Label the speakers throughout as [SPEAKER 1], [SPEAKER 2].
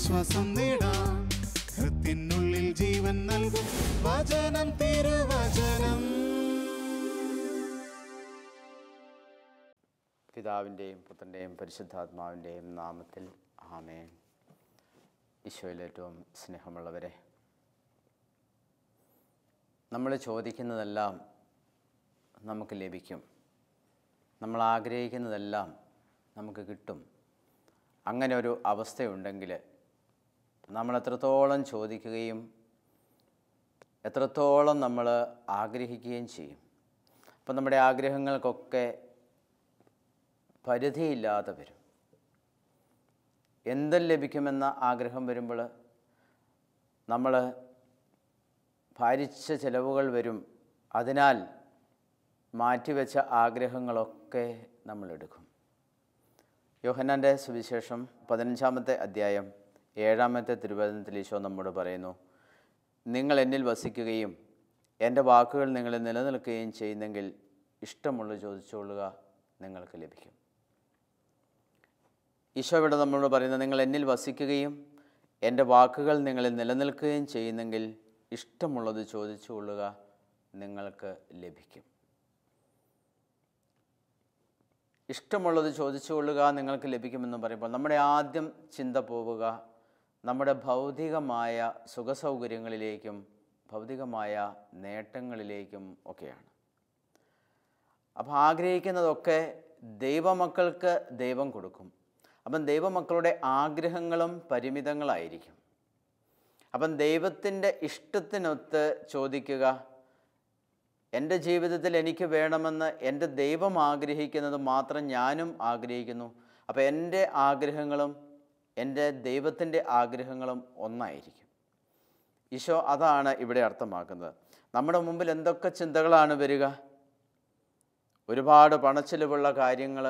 [SPEAKER 1] ആശ്വാസം നേടാം. ഹൃത്തിനുള്ളിൽ ജീവൻ നൽകും വചനം, തിരുവചനം.
[SPEAKER 2] പിതാവിൻ്റെയും പുത്രൻ്റെയും പരിശുദ്ധാത്മാവിൻ്റെയും നാമത്തിൽ ആമേൻ. ഈശോയിൽ ഏറ്റവും സ്നേഹമുള്ളവരെ, നമ്മൾ ചോദിക്കുന്നതെല്ലാം നമുക്ക് ലഭിക്കും. നമ്മൾ ആഗ്രഹിക്കുന്നതെല്ലാം നമുക്ക് കിട്ടും. അങ്ങനെ ഒരു അവസ്ഥയുണ്ടെങ്കിൽ നമ്മൾ എത്രത്തോളം ചോദിക്കുകയും എത്രത്തോളം നമ്മൾ ആഗ്രഹിക്കുകയും ചെയ്യും. അപ്പം നമ്മുടെ ആഗ്രഹങ്ങൾക്കൊക്കെ പരിധിയില്ലാതെ വരും. എന്തും ലഭിക്കുമെന്ന ആഗ്രഹം വരുമ്പോൾ നമ്മൾ ഭാരിച്ച ചിലവുകൾ വരും. അതിനാൽ മാറ്റിവെച്ച ആഗ്രഹങ്ങളൊക്കെ നമ്മളെടുക്കും. യോഹന്നാൻ്റെ സുവിശേഷം 15-ാമത്തെ അധ്യായം 7-ാമത്തെ തിരുവചനത്തിൽ ഈശോ നമ്മോട് പറയുന്നു, നിങ്ങൾ എന്നിൽ വസിക്കുകയും എൻ്റെ വാക്കുകൾ നിങ്ങളിൽ നിലനിൽക്കുകയും ചെയ്യുന്നെങ്കിൽ ഇഷ്ടമുള്ളത് ചോദിച്ചുകൊള്ളുക, നിങ്ങൾക്ക് ലഭിക്കും. ഈശോ ഇവിടെ നമ്മളോട് പറയുന്നത്, നിങ്ങൾ എന്നിൽ വസിക്കുകയും എൻ്റെ വാക്കുകൾ നിങ്ങളിൽ നിലനിൽക്കുകയും ചെയ്യുന്നെങ്കിൽ ഇഷ്ടമുള്ളത് ചോദിച്ചുകൊള്ളുക, നിങ്ങൾക്ക് ലഭിക്കും. ഇഷ്ടമുള്ളത് ചോദിച്ചുകൊള്ളുക, നിങ്ങൾക്ക് ലഭിക്കുമെന്ന് പറയുമ്പോൾ നമ്മുടെ ആദ്യം ചിന്ത പോവുക നമ്മുടെ ഭൗതികമായ സുഖസൗകര്യങ്ങളിലേക്കും ഭൗതികമായ നേട്ടങ്ങളിലേക്കും ഒക്കെയാണ്. അപ്പോൾ ആഗ്രഹിക്കുന്നതൊക്കെ ദൈവമക്കൾക്ക് ദൈവം കൊടുക്കും. അപ്പം ദൈവമക്കളുടെ ആഗ്രഹങ്ങളും പരിമിതങ്ങളായിരിക്കും. അപ്പം ദൈവത്തിൻ്റെ ഇഷ്ടത്തിനൊത്ത് ചോദിക്കുക. എൻ്റെ ജീവിതത്തിൽ എനിക്ക് വേണമെന്ന് എൻ്റെ ദൈവം ആഗ്രഹിക്കുന്നത് മാത്രം ഞാനും ആഗ്രഹിക്കുന്നു. അപ്പോൾ എൻ്റെ ആഗ്രഹങ്ങളും എൻ്റെ ദൈവത്തിൻ്റെ ആഗ്രഹങ്ങളും ഒന്നായിരിക്കും. ഈശോ അതാണ് ഇവിടെ അർത്ഥമാക്കുന്നത്. നമ്മുടെ മുമ്പിൽ എന്തൊക്കെ ചിന്തകളാണ് വരിക? ഒരുപാട് പണച്ചിലവുള്ള കാര്യങ്ങൾ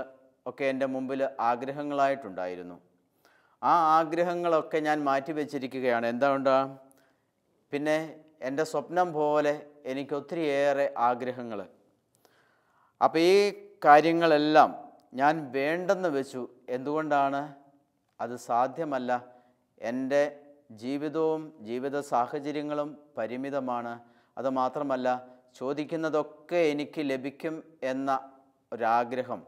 [SPEAKER 2] ഒക്കെ എൻ്റെ മുമ്പിൽ ആഗ്രഹങ്ങളായിട്ടുണ്ടായിരുന്നു. ആ ആഗ്രഹങ്ങളൊക്കെ ഞാൻ മാറ്റിവെച്ചിരിക്കുകയാണ്. എന്തുകൊണ്ടാ? പിന്നെ എൻ്റെ സ്വപ്നം പോലെ എനിക്ക് ഒത്തിരിയേറെ ആഗ്രഹങ്ങൾ. അപ്പോൾ ഈ കാര്യങ്ങളെല്ലാം ഞാൻ വേണ്ടെന്ന് വെച്ചു. എന്തുകൊണ്ടാണ്? അത് സാധ്യമല്ല. എൻ്റെ ജീവിതവും ജീവിത സാഹചര്യങ്ങളും പരിമിതമാണ്. അതുമാത്രമല്ല, ചോദിക്കുന്നതൊക്കെ എനിക്ക് ലഭിക്കും എന്ന ഒരാഗ്രഹം,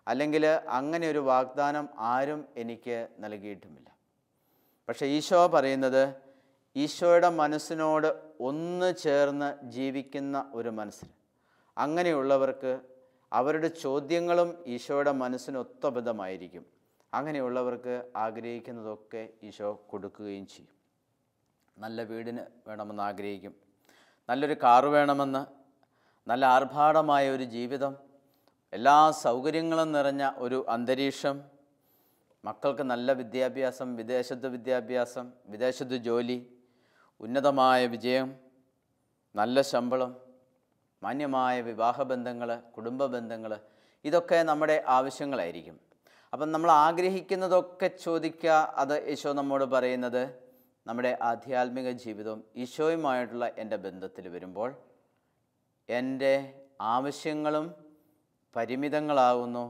[SPEAKER 2] അല്ലെങ്കിൽ അങ്ങനെ ഒരു വാഗ്ദാനം ആരും എനിക്ക് നൽകിയിട്ടുമില്ല. പക്ഷേ ഈശോ പറയുന്നത്, ഈശോയുടെ മനസ്സിനോട് ഒന്ന് ചേർന്ന് ജീവിക്കുന്ന ഒരു മനസ്സിന്, അങ്ങനെയുള്ളവർക്ക് അവരുടെ ചോദ്യങ്ങളും ഈശോയുടെ മനസ്സിനൊത്തബദ്ധമായിരിക്കും. അങ്ങനെയുള്ളവർക്ക് ആഗ്രഹിക്കുന്നതൊക്കെ ഈശോ കൊടുക്കുകയും ചെയ്യും. നല്ല വീടിന് വേണമെന്ന് ആഗ്രഹിക്കും, നല്ലൊരു കാറ് വേണമെന്ന്, നല്ല ആർഭാടമായ ഒരു ജീവിതം, എല്ലാ സൗകര്യങ്ങളും നിറഞ്ഞ ഒരു അന്തരീക്ഷം, മക്കൾക്ക് നല്ല വിദ്യാഭ്യാസം, വിദേശത്ത് വിദേശത്ത് ജോലി, ഉന്നതമായ വിജയം, നല്ല ശമ്പളം, മാന്യമായ വിവാഹബന്ധങ്ങൾ, കുടുംബ ബന്ധങ്ങൾ, ഇതൊക്കെ നമ്മുടെ ആവശ്യങ്ങളായിരിക്കും. അപ്പം നമ്മൾ ആഗ്രഹിക്കുന്നതൊക്കെ ചോദിക്കുക. അത് ഈശോ നമ്മോട് പറയുന്നത്, നമ്മുടെ ആധ്യാത്മിക ജീവിതവും ഈശോയുമായിട്ടുള്ള എൻ്റെ ബന്ധത്തിൽ വരുമ്പോൾ എൻ്റെ ആവശ്യങ്ങളും പരിമിതങ്ങളാവുന്നു.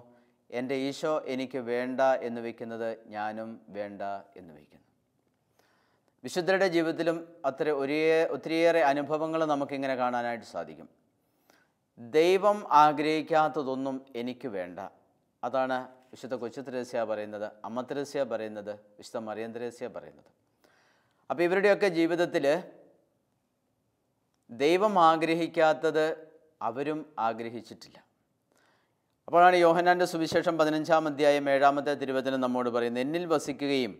[SPEAKER 2] എൻ്റെ ഈശോ എനിക്ക് വേണ്ട എന്ന് വയ്ക്കുന്നത് ഞാനും വേണ്ട എന്ന് വയ്ക്കുന്നു. വിശുദ്ധരുടെ ജീവിതത്തിലും ഒത്തിരിയേറെ അനുഭവങ്ങൾ നമുക്കിങ്ങനെ കാണാനായിട്ട് സാധിക്കും. ദൈവം ആഗ്രഹിക്കാത്തതൊന്നും എനിക്ക് വേണ്ട. അതാണ് വിശുദ്ധ കൊച്ചു ത്രേസ്യ പറയുന്നത്, അമ്മ ത്രേസ്യ പറയുന്നത്, വിശുദ്ധ മറിയം ത്രേസ്യ പറയുന്നത്. അപ്പോൾ ഇവരുടെയൊക്കെ ജീവിതത്തിൽ ദൈവം ആഗ്രഹിക്കാത്തത് അവരും ആഗ്രഹിച്ചിട്ടില്ല. അപ്പോഴാണ് യോഹന്നാൻ്റെ സുവിശേഷം 15-ാം അധ്യായം 7-ാമത്തെ തിരുവചനം നമ്മോട് പറയുന്നത്, എന്നിൽ വസിക്കുകയും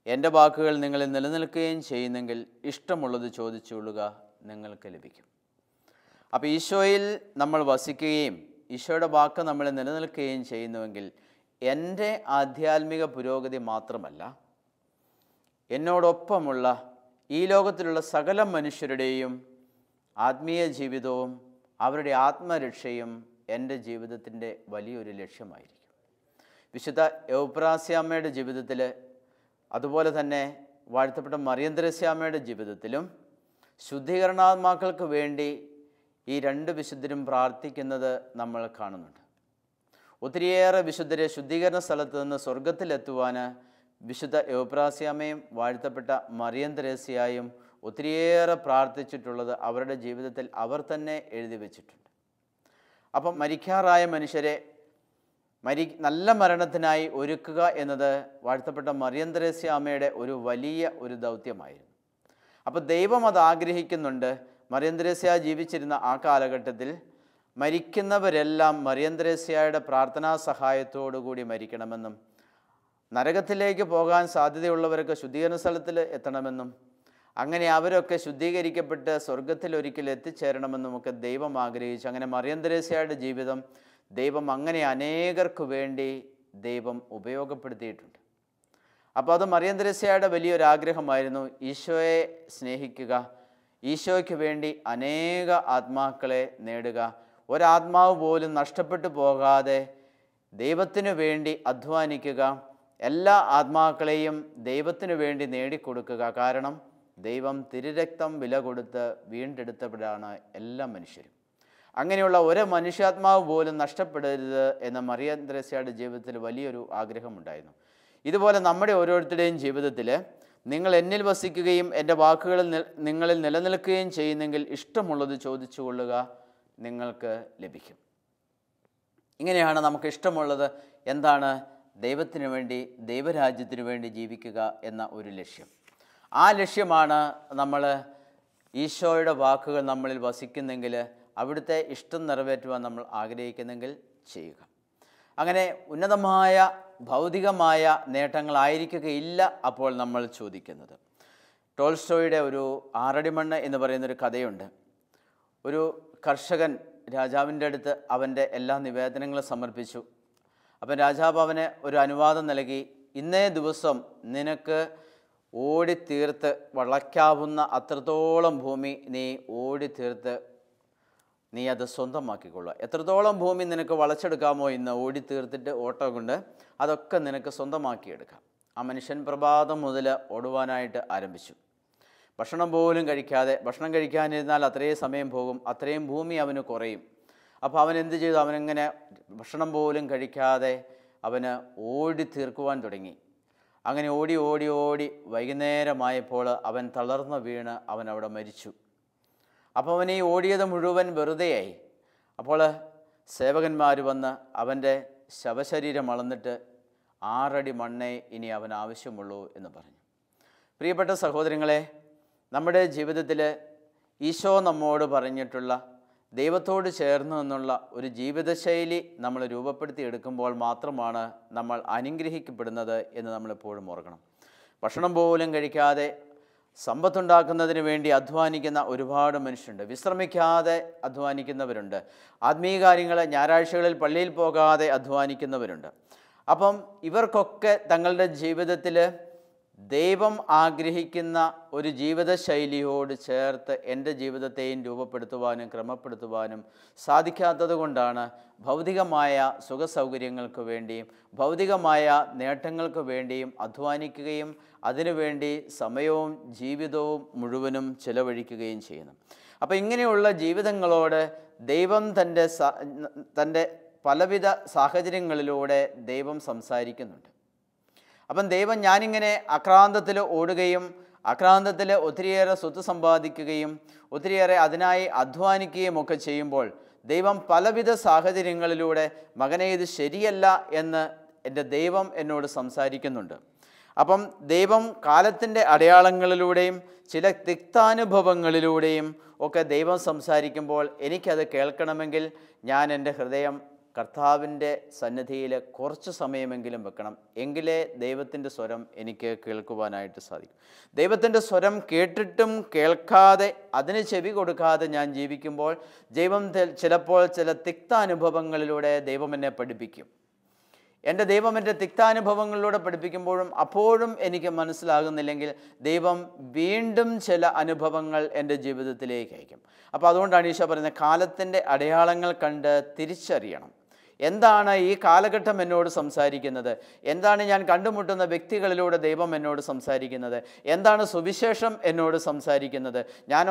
[SPEAKER 2] എൻ്റെ വാക്കുകൾ നിങ്ങളിൽ നിലനിൽക്കുകയും ചെയ്യുന്നെങ്കിൽ ഇഷ്ടമുള്ളത് ചോദിച്ചുകൊള്ളുക, നിങ്ങൾക്ക് ലഭിക്കും. അപ്പോൾ ഈശോയിൽ നമ്മൾ വസിക്കുകയും ഈശോയുടെ വാക്ക് നമ്മൾ നിലനിൽക്കുകയും ചെയ്യുന്നുവെങ്കിൽ എൻ്റെ ആധ്യാത്മിക പുരോഗതി മാത്രമല്ല, എന്നോടൊപ്പമുള്ള ഈ ലോകത്തിലുള്ള സകല മനുഷ്യരുടെയും ആത്മീയ ജീവിതവും അവരുടെ ആത്മരക്ഷയും എൻ്റെ ജീവിതത്തിൻ്റെ വലിയൊരു ലക്ഷ്യമായിരിക്കും. വിശുദ്ധ എവുപ്രാസ്യാമ്മയുടെ ജീവിതത്തിൽ, അതുപോലെ തന്നെ വാഴ്ത്തപ്പെട്ട മറിയം ത്രേസ്യാമ്മയുടെ ജീവിതത്തിലും ശുദ്ധീകരണാത്മാക്കൾക്ക് വേണ്ടി ഈ രണ്ട് വിശുദ്ധരും പ്രാർത്ഥിക്കുന്നത് നമ്മൾ കാണുന്നുണ്ട്. ഒത്തിരിയേറെ വിശുദ്ധരെ ശുദ്ധീകരണ സ്ഥലത്ത് നിന്ന് സ്വർഗത്തിലെത്തുവാൻ വിശുദ്ധ എവപ്രാസ്യാമ്മയും വാഴ്ത്തപ്പെട്ട മറിയം തെരേസ്യയും ഒത്തിരിയേറെ പ്രാർത്ഥിച്ചിട്ടുള്ളത് അവരുടെ ജീവിതത്തിൽ അവർ തന്നെ എഴുതി വച്ചിട്ടുണ്ട്. അപ്പം മരിക്കാറായ മനുഷ്യരെ നല്ല മരണത്തിനായി ഒരുക്കുക എന്നത് വാഴ്ത്തപ്പെട്ട മറിയം തെരേസ്യാമ്മയുടെ ഒരു വലിയ ഒരു ദൗത്യമായിരുന്നു. അപ്പോൾ ദൈവം അത് ആഗ്രഹിക്കുന്നുണ്ട്. മറിയം തെരേസ്യ ജീവിച്ചിരുന്ന ആ കാലഘട്ടത്തിൽ മരിക്കുന്നവരെല്ലാം മറിയം തെരേസ്യയുടെ പ്രാർത്ഥനാ സഹായത്തോടു കൂടി മരിക്കണമെന്നും നരകത്തിലേക്ക് പോകാൻ സാധ്യതയുള്ളവരൊക്കെ ശുദ്ധീകരണ സ്ഥലത്തിൽ എത്തണമെന്നും അങ്ങനെ അവരൊക്കെ ശുദ്ധീകരിക്കപ്പെട്ട് സ്വർഗത്തിൽ ഒരിക്കൽ എത്തിച്ചേരണമെന്നുമൊക്കെ ദൈവം ആഗ്രഹിച്ചു. അങ്ങനെ മറിയം തെരേസ്യയുടെ ജീവിതം ദൈവം അങ്ങനെ അനേകർക്ക് വേണ്ടി ദൈവം ഉപയോഗപ്പെടുത്തിയിട്ടുണ്ട്. അപ്പോൾ അത് മറിയം തെരേസ്യയുടെ വലിയൊരാഗ്രഹമായിരുന്നു. ഈശോയെ സ്നേഹിക്കുക, ഈശോയ്ക്ക് വേണ്ടി അനേക ആത്മാക്കളെ നേടുക, ഒരാത്മാവ് പോലും നഷ്ടപ്പെട്ടു പോകാതെ ദൈവത്തിനു വേണ്ടി അധ്വാനിക്കുക, എല്ലാ ആത്മാക്കളെയും ദൈവത്തിനു വേണ്ടി നേടിക്കൊടുക്കുക. കാരണം ദൈവം തിരുരക്തം വില കൊടുത്ത് വീണ്ടെടുത്തവരാണ് എല്ലാ മനുഷ്യരും. അങ്ങനെയുള്ള ഒരു മനുഷ്യാത്മാവ് പോലും നഷ്ടപ്പെടരുത് എന്ന മറിയം തെരേസ്യയുടെ ജീവിതത്തിൽ വലിയൊരു ആഗ്രഹമുണ്ടായിരുന്നു. ഇതുപോലെ നമ്മുടെ ഓരോരുത്തരുടെയും ജീവിതത്തിൽ നിങ്ങൾ എന്നിൽ വസിക്കുകയും എൻ്റെ വാക്കുകളിൽ നിങ്ങളിൽ നിലനിൽക്കുകയും ചെയ്യുന്നെങ്കിൽ ഇഷ്ടമുള്ളത് ചോദിച്ചു കൊള്ളുക, നിങ്ങൾക്ക് ലഭിക്കും. ഇങ്ങനെയാണ് നമുക്ക് ഇഷ്ടമുള്ളത്. എന്താണ്? ദൈവത്തിന് വേണ്ടി, ദൈവരാജ്യത്തിന് വേണ്ടി ജീവിക്കുക എന്ന ഒരു ലക്ഷ്യം. ആ ലക്ഷ്യമാണ് നമ്മൾ ഈശോയുടെ വാക്കുകൾ നമ്മളിൽ വസിക്കുന്നെങ്കിൽ, അവിടുത്തെ ഇഷ്ടം നിറവേറ്റുവാൻ നമ്മൾ ആഗ്രഹിക്കുന്നെങ്കിൽ ചെയ്യുക. അങ്ങനെ ഉന്നതമായ ഭൗതികമായ നേട്ടങ്ങളായിരിക്കുകയില്ല അപ്പോൾ നമ്മൾ ചോദിക്കുന്നത്. ടോൾസ്റ്റോയുടെ ഒരു ആറടിമണ്ണ് എന്ന് പറയുന്നൊരു കഥയുണ്ട്. ഒരു കർഷകൻ രാജാവിൻ്റെ അടുത്ത് അവൻ്റെ എല്ലാ നിവേദനങ്ങളും സമർപ്പിച്ചു. അപ്പം രാജാവ് അവന് ഒരു അനുവാദം നൽകി. ഇന്നേ ദിവസം നിനക്ക് ഓടിത്തീർത്ത് വളയ്ക്കാവുന്ന അത്രത്തോളം ഭൂമി നീ ഓടിത്തീർത്ത് നീ അത് സ്വന്തമാക്കിക്കൊള്ളുക. എത്രത്തോളം ഭൂമി നിനക്ക് വളച്ചെടുക്കാമോ ഇന്ന് ഓടിത്തീർത്തിട്ട് ഓട്ടം കൊണ്ട് അതൊക്കെ നിനക്ക് സ്വന്തമാക്കിയെടുക്കാം. ആ മനുഷ്യൻ പ്രഭാതം മുതൽ ഓടുവാനായിട്ട് ആരംഭിച്ചു. ഭക്ഷണം പോലും കഴിക്കാതെ, ഭക്ഷണം കഴിക്കാനിരുന്നാൽ അത്രയും സമയം പോകും, അത്രയും ഭൂമി അവന് കുറയും. അപ്പോൾ അവൻ എന്ത് ചെയ്തു? അവനങ്ങനെ ഭക്ഷണം പോലും കഴിക്കാതെ അവന് ഓടി തീർക്കുവാൻ തുടങ്ങി. അങ്ങനെ ഓടി ഓടി ഓടി വൈകുന്നേരമായപ്പോൾ അവൻ തളർന്നു വീണ് അവൻ അവിടെ മരിച്ചു. അപ്പോൾ അവൻ ഈ ഓടിയത് മുഴുവൻ വെറുതെയായി. അപ്പോൾ സേവകന്മാർ വന്ന് അവൻ്റെ ശവശരീരം അളന്നിട്ട് 6 അടി മണ്ണേ ഇനി അവൻ ആവശ്യമുള്ളൂ എന്ന് പറഞ്ഞു. പ്രിയപ്പെട്ട സഹോദരങ്ങളെ, നമ്മുടെ ജീവിതത്തിൽ ഈശോ നമ്മോട് പറഞ്ഞിട്ടുള്ള ദൈവത്തോട് ചേർന്ന് നിന്നുള്ള ഒരു ജീവിതശൈലി നമ്മൾ രൂപപ്പെടുത്തിയെടുക്കുമ്പോൾ മാത്രമാണ് നമ്മൾ അനുഗ്രഹിക്കപ്പെടുന്നത് എന്ന് നമ്മളെപ്പോഴും ഓർക്കണം. ഭക്ഷണം പോലും കഴിക്കാതെ സമ്പത്തുണ്ടാക്കുന്നതിന് വേണ്ടി അധ്വാനിക്കുന്ന ഒരുപാട് മനുഷ്യരുണ്ട്. വിശ്രമിക്കാതെ അധ്വാനിക്കുന്നവരുണ്ട്. ആത്മീയ കാര്യങ്ങൾ ഞായറാഴ്ചകളിൽ പള്ളിയിൽ പോകാതെ അധ്വാനിക്കുന്നവരുണ്ട്. അപ്പം ഇവർക്കൊക്കെ തങ്ങളുടെ ജീവിതത്തിൽ ദൈവം ആഗ്രഹിക്കുന്ന ഒരു ജീവിതശൈലിയോട് ചേർത്ത് എൻ്റെ ജീവിതത്തെയും രൂപപ്പെടുത്തുവാനും ക്രമപ്പെടുത്തുവാനും സാധിക്കാത്തത് കൊണ്ടാണ് ഭൗതികമായ സുഖസൗകര്യങ്ങൾക്ക് വേണ്ടിയും ഭൗതികമായ നേട്ടങ്ങൾക്ക് വേണ്ടിയും അധ്വാനിക്കുകയും അതിനുവേണ്ടി സമയവും ജീവിതവും മുഴുവനും ചിലവഴിക്കുകയും ചെയ്യുന്നു. അപ്പോൾ ഇങ്ങനെയുള്ള ജീവിതങ്ങളോട് ദൈവം തൻ്റെ പലവിധ സാഹചര്യങ്ങളിലൂടെ ദൈവം സംസാരിക്കുന്നുണ്ട്. അപ്പം ദൈവം ഞാനിങ്ങനെ അക്രാന്തത്തിൽ ഓടുകയും അക്രാന്തത്തിൽ ഒത്തിരിയേറെ സ്വത്ത് സമ്പാദിക്കുകയും ഒത്തിരിയേറെ അതിനായി അധ്വാനിക്കുകയും ഒക്കെ ചെയ്യുമ്പോൾ ദൈവം പലവിധ സാഹചര്യങ്ങളിലൂടെ മകനെ ഇത് ശരിയല്ല എന്ന് എൻ്റെ ദൈവം എന്നോട് സംസാരിക്കുന്നുണ്ട്. അപ്പം ദൈവം കാലത്തിൻ്റെ അടയാളങ്ങളിലൂടെയും ചില തിക്താനുഭവങ്ങളിലൂടെയും ഒക്കെ ദൈവം സംസാരിക്കുമ്പോൾ എനിക്കത് കേൾക്കണമെങ്കിൽ ഞാൻ എൻ്റെ ഹൃദയം കർത്താവിൻ്റെ സന്നിധിയിൽ കുറച്ച് സമയമെങ്കിലും വെക്കണം. എങ്കിലേ ദൈവത്തിൻ്റെ സ്വരം എനിക്ക് കേൾക്കുവാനായിട്ട് സാധിക്കും. ദൈവത്തിൻ്റെ സ്വരം കേട്ടിട്ടും കേൾക്കാതെ അതിന് ചെവി കൊടുക്കാതെ ഞാൻ ജീവിക്കുമ്പോൾ ദൈവം ചിലപ്പോൾ ചില തിക്താനുഭവങ്ങളിലൂടെ ദൈവം എന്നെ പഠിപ്പിക്കും. എൻ്റെ ദൈവം എൻ്റെ തിക്താനുഭവങ്ങളിലൂടെ പഠിപ്പിക്കുമ്പോഴും അപ്പോഴും എനിക്ക് മനസ്സിലാകുന്നില്ലെങ്കിൽ ദൈവം വീണ്ടും ചില അനുഭവങ്ങൾ എൻ്റെ ജീവിതത്തിലേക്ക് അയക്കും. അപ്പോൾ അതുകൊണ്ടാണ് ഈശോ പറയുന്നത് കാലത്തിൻ്റെ അടയാളങ്ങൾ കണ്ട് തിരിച്ചറിയണം. എന്താണ് ഈ കാലഘട്ടം എന്നോട് സംസാരിക്കുന്നത്? എന്താണ് ഞാൻ കണ്ടുമുട്ടുന്ന വ്യക്തികളിലൂടെ ദൈവം എന്നോട് സംസാരിക്കുന്നത്? എന്താണ് സുവിശേഷം എന്നോട് സംസാരിക്കുന്നത്? ഞാൻ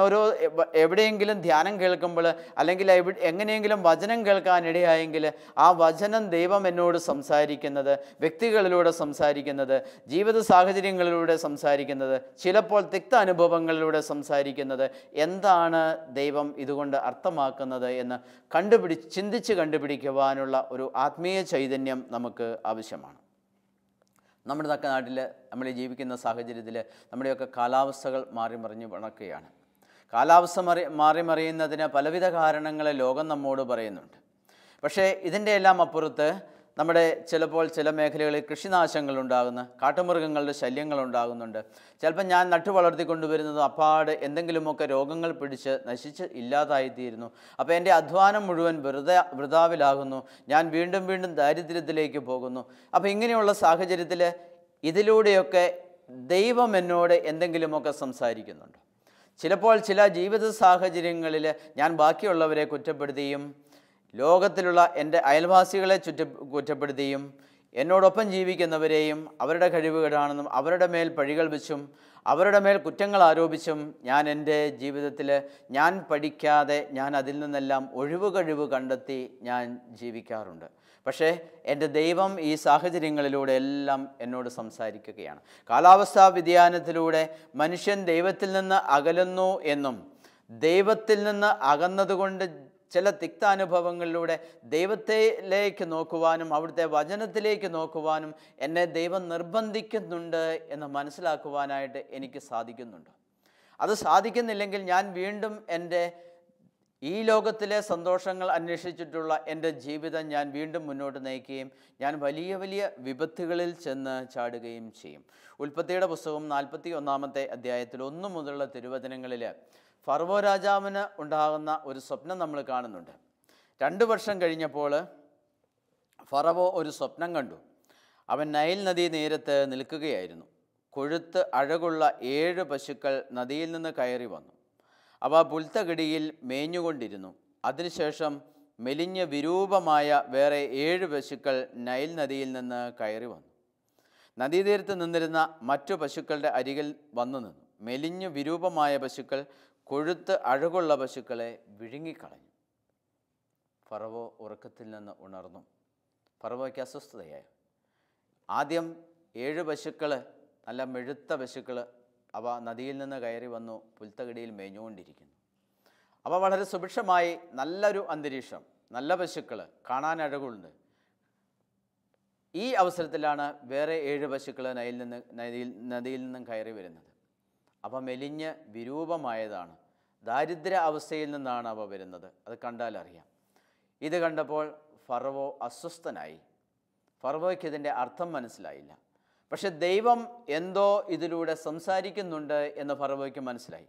[SPEAKER 2] എവിടെയെങ്കിലും ധ്യാനം കേൾക്കുമ്പോൾ, അല്ലെങ്കിൽ എങ്ങനെയെങ്കിലും വചനം കേൾക്കാനിടയായെങ്കിൽ ആ വചനം ദൈവം എന്നോട് സംസാരിക്കുന്നത്, വ്യക്തികളിലൂടെ സംസാരിക്കുന്നത്, ജീവിത സാഹചര്യങ്ങളിലൂടെ സംസാരിക്കുന്നത്, ചിലപ്പോൾ തിക്ത അനുഭവങ്ങളിലൂടെ സംസാരിക്കുന്നത്, എന്താണ് ദൈവം ഇതുകൊണ്ട് അർത്ഥമാക്കുന്നത് എന്ന് ചിന്തിച്ച് കണ്ടുപിടിക്കുവാനുള്ള ഒരു ആത്മീയ ചൈതന്യം നമുക്ക് ആവശ്യമാണ്. നമ്മുടെ നാട്ടിൽ നമ്മൾ ജീവിക്കുന്ന സാഹചര്യത്തിൽ നമ്മുടെയൊക്കെ കാലാവസ്ഥകൾ മാറിമറിഞ്ഞ് നടക്കുകയാണ്. കാലാവസ്ഥ മാറിമറിയുന്നതിന് പലവിധ കാരണങ്ങൾ ലോകം നമ്മോട് പറയുന്നുണ്ട്. പക്ഷേ ഇതിൻ്റെ എല്ലാം അപ്പുറത്ത് ചിലപ്പോൾ ചില മേഖലകളിൽ കൃഷിനാശങ്ങൾ ഉണ്ടാകുന്ന, കാട്ടുമൃഗങ്ങളുടെ ശല്യങ്ങൾ ഉണ്ടാകുന്നുണ്ട്. ചിലപ്പോൾ ഞാൻ നട്ടു വളർത്തിക്കൊണ്ടുവരുന്നത് അപ്പാട് എന്തെങ്കിലുമൊക്കെ രോഗങ്ങൾ പിടിച്ച് നശിച്ച് ഇല്ലാതായിത്തീരുന്നു. അപ്പോൾ എൻ്റെ അധ്വാനം മുഴുവൻ വൃഥാവിലാകുന്നു. ഞാൻ വീണ്ടും വീണ്ടും ദാരിദ്ര്യത്തിലേക്ക് പോകുന്നു. അപ്പോൾ ഇങ്ങനെയുള്ള സാഹചര്യത്തിൽ ഇതിലൂടെയൊക്കെ ദൈവം എന്നോട് എന്തെങ്കിലുമൊക്കെ സംസാരിക്കുന്നുണ്ട്. ചിലപ്പോൾ ചില ജീവിത സാഹചര്യങ്ങളിൽ ഞാൻ ബാക്കിയുള്ളവരെ കുറ്റപ്പെടുത്തിയും ലോകത്തിലുള്ള എൻ്റെ അയൽവാസികളെ കുറ്റപ്പെടുത്തിയും എന്നോടൊപ്പം ജീവിക്കുന്നവരെയും അവരുടെ കഴിവുകേടാണെന്നും അവരുടെ മേൽ പഴികൾ വെച്ചും അവരുടെ മേൽ കുറ്റങ്ങൾ ആരോപിച്ചും ഞാൻ എൻ്റെ ജീവിതത്തിൽ ഞാൻ പഠിക്കാതെ ഞാൻ അതിൽ നിന്നെല്ലാം കഴിവ് കണ്ടെത്തി ഞാൻ ജീവിക്കാറുണ്ട്. പക്ഷേ എൻ്റെ ദൈവം ഈ സാഹചര്യങ്ങളിലൂടെ എല്ലാം എന്നോട് സംസാരിക്കുകയാണ്. കാലാവസ്ഥാ വ്യതിയാനത്തിലൂടെ മനുഷ്യൻ ദൈവത്തിൽ നിന്ന് അകലുന്നു എന്നും ദൈവത്തിൽ നിന്ന് അകന്നതുകൊണ്ട് ചില തിക്താനുഭവങ്ങളിലൂടെ ദൈവത്തിലേക്ക് നോക്കുവാനും അവിടുത്തെ വചനത്തിലേക്ക് നോക്കുവാനും എന്നെ ദൈവം നിർബന്ധിക്കുന്നുണ്ട് എന്ന് മനസ്സിലാക്കുവാനായിട്ട് എനിക്ക് സാധിക്കുന്നുണ്ട്. അത് സാധിക്കുന്നില്ലെങ്കിൽ ഞാൻ വീണ്ടും എൻ്റെ ഈ ലോകത്തിലെ സന്തോഷങ്ങൾ അന്വേഷിച്ചിട്ടുള്ള എൻ്റെ ജീവിതം ഞാൻ വീണ്ടും മുന്നോട്ട് നയിക്കുകയും ഞാൻ വലിയ വലിയ വിപത്തുകളിൽ ചെന്ന് ചാടുകയും ചെയ്യും. ഉൽപ്പത്തിയുടെ പുസ്തകം 41-ാമത്തെ അധ്യായത്തിൽ 1 മുതലുള്ള തിരുവചനങ്ങളിൽ ഫറവോ രാജാവിന് ഉണ്ടാകുന്ന ഒരു സ്വപ്നം നമ്മൾ കാണുന്നുണ്ട്. 2 വർഷം കഴിഞ്ഞപ്പോൾ ഫറവോ ഒരു സ്വപ്നം കണ്ടു. അവൻ നൈൽ നദീ തീരത്ത് നിൽക്കുകയായിരുന്നു. കൊഴുത്ത് അഴകുള്ള 7 പശുക്കൾ നദിയിൽ നിന്ന് കയറി വന്നു. അവ പുൽത്തകിടിയിൽ മേഞ്ഞുകൊണ്ടിരുന്നു. അതിനുശേഷം മെലിഞ്ഞ വിരൂപമായ വേറെ 7 പശുക്കൾ നൈൽ നദിയിൽ നിന്ന് കയറി വന്നു. നദീതീരത്ത് നിന്നിരുന്ന മറ്റു പശുക്കളുടെ അരികിൽ വന്നു നിന്നു. മെലിഞ്ഞു വിരൂപമായ പശുക്കൾ കൊഴുത്ത് അഴകുള്ള പശുക്കളെ വിഴുങ്ങിക്കളഞ്ഞു. ഫറവോ ഉറക്കത്തിൽ നിന്ന് ഉണർന്നു. ഫറവോയ്ക്ക് അസ്വസ്ഥതയായി. ആദ്യം 7 പശുക്കൾ, നല്ല മെഴുത്ത പശുക്കൾ, അവ നദിയിൽ നിന്ന് കയറി വന്നു പുൽത്തകിടിയിൽ മേഞ്ഞുകൊണ്ടിരിക്കുന്നു. അവ വളരെ സുഭിക്ഷമായി, നല്ലൊരു അന്തരീക്ഷം, നല്ല പശുക്കൾ, കാണാൻ അഴകുണ്ട്. ഈ അവസരത്തിലാണ് വേറെ 7 പശുക്കൾ നദിയിൽ നിന്നും കയറി വരുന്നത്. അവ മെലിഞ്ഞ് വിരൂപമായതാണ്. ദാരിദ്ര്യ അവസ്ഥയിൽ നിന്നാണ് അവ വരുന്നത്. അത് കണ്ടാൽ അറിയാം. ഇത് കണ്ടപ്പോൾ ഫറവോ അസ്വസ്ഥനായി. ഫറവോയ്ക്ക് ഇതിൻ്റെ അർത്ഥം മനസ്സിലായില്ല. പക്ഷെ ദൈവം എന്തോ ഇതിലൂടെ സംസാരിക്കുന്നുണ്ട് എന്ന് ഫറവോയ്ക്ക് മനസ്സിലായി.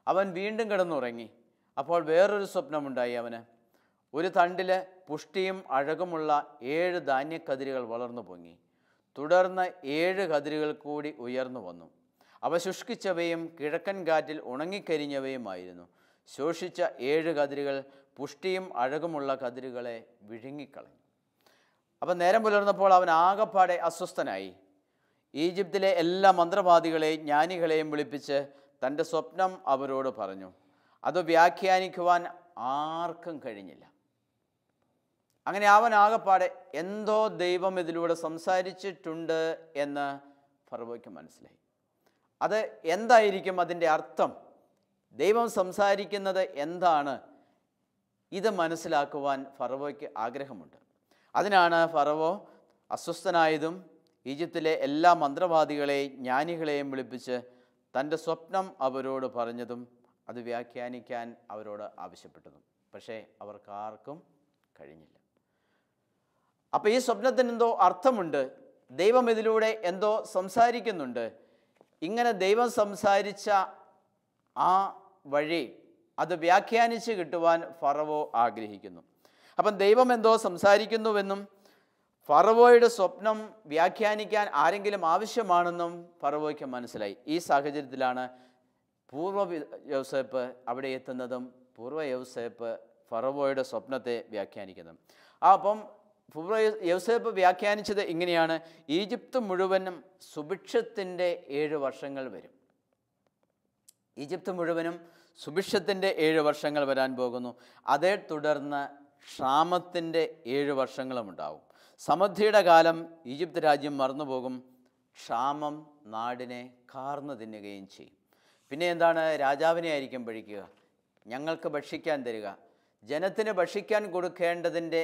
[SPEAKER 2] അവൻ വീണ്ടും കിടന്നുറങ്ങി. അപ്പോൾ വേറൊരു സ്വപ്നമുണ്ടായി അവന്. ഒരു തണ്ടിൽ പുഷ്ടിയും അഴകുമുള്ള 7 ധാന്യക്കതിരുകൾ വളർന്നു പൊങ്ങി. തുടർന്ന് 7 കതിരുകൾ കൂടി ഉയർന്നു വന്നു. അവ ശുഷ്കിച്ചവയും കിഴക്കൻ കാറ്റിൽ ഉണങ്ങിക്കരിഞ്ഞവയുമായിരുന്നു. ശോഷിച്ച 7 കതിരുകൾ പുഷ്ടിയും അഴകുമുള്ള കതിരുകളെ വിഴുങ്ങിക്കളഞ്ഞു. അപ്പം നേരം പുലർന്നപ്പോൾ അവൻ ആകപ്പാടെ അസ്വസ്ഥനായി. ഈജിപ്തിലെ എല്ലാ മന്ത്രവാദികളെയും ജ്ഞാനികളെയും വിളിപ്പിച്ച് തൻ്റെ സ്വപ്നം അവരോട് പറഞ്ഞു. അത് വ്യാഖ്യാനിക്കുവാൻ ആർക്കും കഴിഞ്ഞില്ല. അങ്ങനെ അവൻ ആകപ്പാടെ എന്തോ ദൈവം ഇതിലൂടെ സംസാരിച്ചിട്ടുണ്ട് എന്ന് ഫറവോയ്ക്ക് മനസ്സിലായി. അത് എന്തായിരിക്കും അതിൻ്റെ അർത്ഥം? ദൈവം സംസാരിക്കുന്നത് എന്താണ്? ഇത് മനസ്സിലാക്കുവാൻ ഫറവോയ്ക്ക് ആഗ്രഹമുണ്ട്. അതിനാണ് ഫറവോ അസ്വസ്ഥനായതും ഈജിപ്തിലെ എല്ലാ മന്ത്രവാദികളെയും ജ്ഞാനികളെയും വിളിപ്പിച്ച് തൻ്റെ സ്വപ്നം അവരോട് പറഞ്ഞതും അത് വ്യാഖ്യാനിക്കാൻ അവരോട് ആവശ്യപ്പെട്ടതും. പക്ഷേ അവർക്കാർക്കും കഴിഞ്ഞില്ല. അപ്പോൾ ഈ സ്വപ്നത്തിന് എന്തോ അർത്ഥമുണ്ട്. ദൈവം ഇതിലൂടെ എന്തോ സംസാരിക്കുന്നുണ്ട്. ഇങ്ങനെ ദൈവം സംസാരിച്ച ആ വഴി അത് വ്യാഖ്യാനിച്ച് കിട്ടുവാൻ ഫറവോ ആഗ്രഹിക്കുന്നു. അപ്പം ദൈവം എന്തോ സംസാരിക്കുന്നുവെന്നും ഫറവോയുടെ സ്വപ്നം വ്യാഖ്യാനിക്കാൻ ആരെങ്കിലും ആവശ്യമാണെന്നും ഫറവോയ്ക്ക് മനസ്സിലായി. ഈ സാഹചര്യത്തിലാണ് പൂർവ്വ യോസേപ്പ് അവിടെ എത്തുന്നതും പൂർവ്വ യോസേപ്പ് ഫറവോയുടെ സ്വപ്നത്തെ വ്യാഖ്യാനിക്കുന്നതും. അപ്പം യോസേപ്പ് വ്യാഖ്യാനിച്ചത് ഇങ്ങനെയാണ്: ഈജിപ്ത് മുഴുവനും സുഭിക്ഷത്തിൻ്റെ 7 വർഷങ്ങൾ വരും. ഈജിപ്ത് മുഴുവനും സുഭിക്ഷത്തിൻ്റെ 7 വർഷങ്ങൾ വരാൻ പോകുന്നു. അതേ തുടർന്ന് ക്ഷാമത്തിൻ്റെ 7 വർഷങ്ങളും ഉണ്ടാവും. സമൃദ്ധിയുടെ കാലം ഈജിപ്ത് രാജ്യം മറന്നുപോകും. ക്ഷാമം നാടിനെ കാർന്നു തിന്നുകയും ചെയ്യും. പിന്നെ എന്താണ്? രാജാവിനെ ആയിരിക്കും ഭരിക്കുക, ഞങ്ങൾക്ക് ഭക്ഷിക്കാൻ തരിക. ജനത്തിന് ഭക്ഷിക്കാൻ കൊടുക്കേണ്ടതിൻ്റെ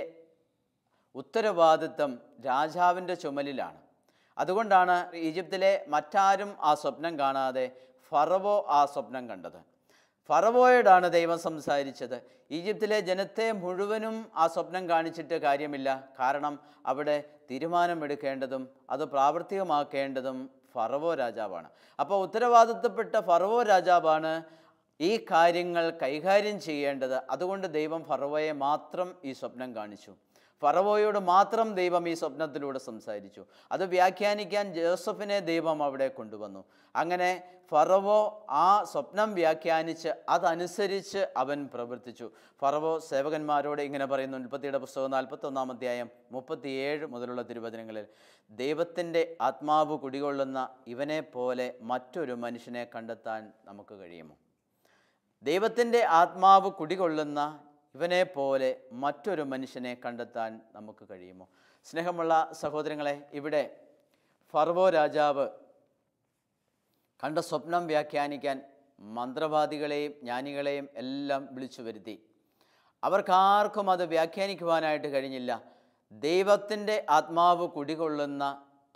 [SPEAKER 2] ഉത്തരവാദിത്വം രാജാവിൻ്റെ ചുമലിലാണ്. അതുകൊണ്ടാണ് ഈജിപ്തിലെ മറ്റാരും ആ സ്വപ്നം കാണാതെ ഫറവോ ആ സ്വപ്നം കണ്ടത്. ഫറവോയോടാണ് ദൈവം സംസാരിച്ചത്. ഈജിപ്തിലെ ജനത്തെ മുഴുവനും ആ സ്വപ്നം കാണിച്ചിട്ട് കാര്യമില്ല. കാരണം അവിടെ തീരുമാനമെടുക്കേണ്ടതും അത് പ്രാവർത്തികമാക്കേണ്ടതും ഫറവോ രാജാവാണ്. അപ്പോൾ ഉത്തരവാദിത്തപ്പെട്ട ഫറവോ രാജാവാണ് ഈ കാര്യങ്ങൾ കൈകാര്യം ചെയ്യേണ്ടത്. അതുകൊണ്ട് ദൈവം ഫറവോയെ മാത്രം ഈ സ്വപ്നം കാണിച്ചു. ഫറവോയോട് മാത്രം ദൈവം ഈ സ്വപ്നത്തിലൂടെ സംസാരിച്ചു. അത് വ്യാഖ്യാനിക്കാൻ ജോസഫിനെ ദൈവം അവിടെ കൊണ്ടുവന്നു. അങ്ങനെ ഫറവോ ആ സ്വപ്നം വ്യാഖ്യാനിച്ച് അതനുസരിച്ച് അവൻ പ്രവർത്തിച്ചു. ഫറവോ സേവകന്മാരോട് ഇങ്ങനെ പറയുന്നു. ഉൽപ്പത്തിയുടെ പുസ്തകം 41-ാം അധ്യായം 37 മുതലുള്ള തിരുവചനങ്ങളിൽ: ദൈവത്തിൻ്റെ ആത്മാവ് കുടികൊള്ളുന്ന ഇവനെ പോലെ മറ്റൊരു മനുഷ്യനെ കണ്ടെത്താൻ നമുക്ക് കഴിയുമോ? ദൈവത്തിൻ്റെ ആത്മാവ് കുടികൊള്ളുന്ന ഇവനെ പോലെ മറ്റൊരു മനുഷ്യനെ കണ്ടെത്താൻ നമുക്ക് കഴിയുമോ? സ്നേഹമുള്ള സഹോദരങ്ങളെ, ഇവിടെ ഫറവോ രാജാവ് കണ്ട സ്വപ്നം വ്യാഖ്യാനിക്കാൻ മന്ത്രവാദികളെയും ജ്ഞാനികളെയും എല്ലാം വിളിച്ചു വരുത്തി. അവർക്കാർക്കും അത് വ്യാഖ്യാനിക്കുവാനായിട്ട് കഴിഞ്ഞില്ല. ദൈവത്തിൻ്റെ ആത്മാവ് കുടികൊള്ളുന്ന